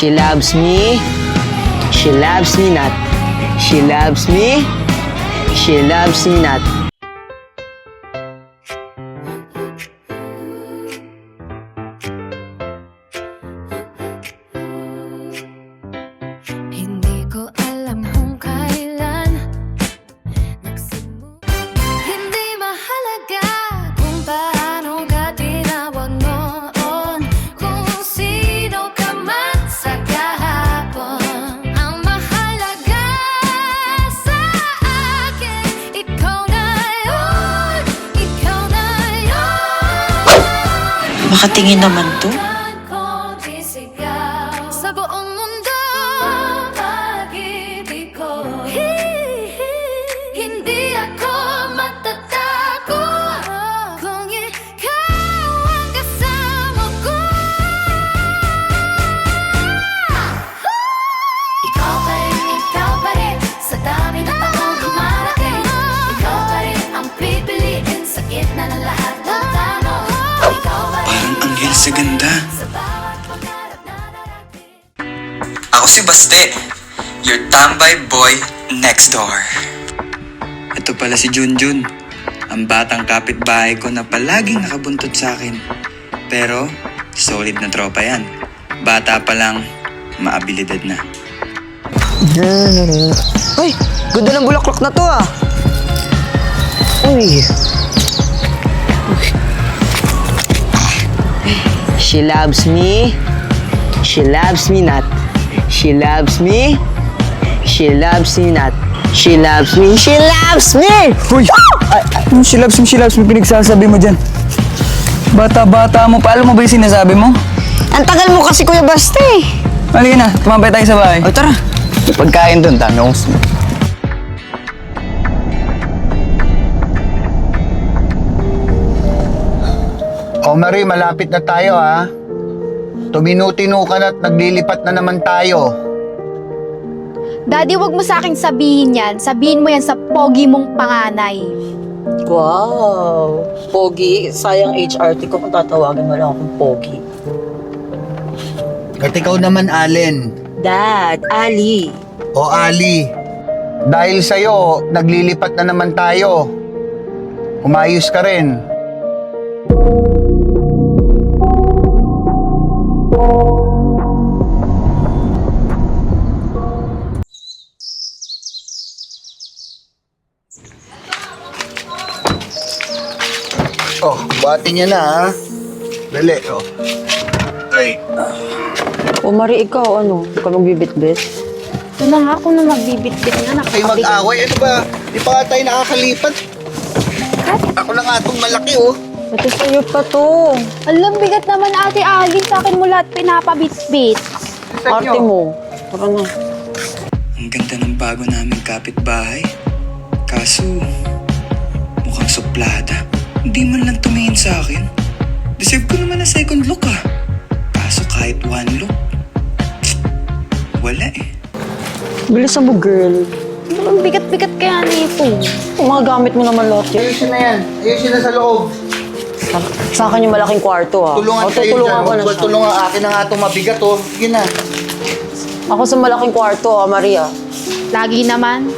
She loves me. She loves me not. She loves me. She loves me not. Hindi ko alam kung kailan hindi mahalaga kung paano ka tinawag noon, kung sino ka man sa kahapon. Ang mahalaga sa akin, ikaw na yun, ikaw na yun. Makatingin naman to. Kung sisigaw sa buong mundo, pag-ibig ko. Hindi ako matatakot kung ikaw ang kasama ko. Ikaw pa rin, sa dami ng taong dumarating. Ikaw pa rin ang pipiliin sa gitna ng lahat ng tanong. Ikaw pa rin Parang anghel sa ganda. sa bawat pangarap na darating. Ako si Baste, your tambay boy next door. Ito pala si Junjun, ang batang kapitbahay ko na palaging nakabuntot sa akin. Pero, solid na tropa yan. Bata pa lang, maabilidad na. Uy, ganda ng bulaklak na to ah. Uy. She loves me. She loves me not. She loves me. She loves me not. She loves me. She loves me! Uy! Yung she loves me, pinagsasabi mo dyan. Bata-bata mo pa, alam mo ba yung sinasabi mo? Ang tagal mo kasi, Kuya Basta eh. Halika na, tumambay tayo sa bahay. O tara. May pagkain doon, dami akong snack. O Marie, malapit na tayo ha. Tuminutino ka na at naglilipat na naman tayo. Daddy, wag mo sa akin sabihin yan. Sabihin mo yan sa pogi mong panganay. Wow! Pogi, sayang HRT ko kung tatawagin mo lang akong Pogi. At ikaw naman, Allen. Dad, Ali. O Ali, dahil sa'yo, naglilipat na naman tayo. Umayos ka rin. Oh, buhatin niya na ha. Dali, oh. Ay. O Marie, ikaw ano? Ikaw magbibit-bit? Ito na nga ako na magbibit-bit nga. Kayo mag-away. Ano ba? Di pa nga tayo nakakalipat. Ako na nga itong malaki, oh. Ito sa'yo pa to. Alam, bigat naman Ate Alin. Sa akin mo lahat pinapabit-bit. Arte mo. Tara na. Ang ganda ng bago naming kapitbahay. Kaso, mukhang suplada. Hindi man lang tumingin sa akin. Deserve ko naman na second look ah. Kaso kahit one look, wala eh. Bilisan mo, girl. Ang bigat-bigat kaya nito. Kung mga gamit mo naman lahat yun. Ayusin na yan. Ayusin na sa loob. Sa akin yung malaking kwarto, ha? Tulungan kayo dyan. Tutulungan ko na Huwag siya. tulungan. Akin na nga itong mabigat, oh. Sige na. Ako sa malaking kwarto, ha, Maria. Lagi naman.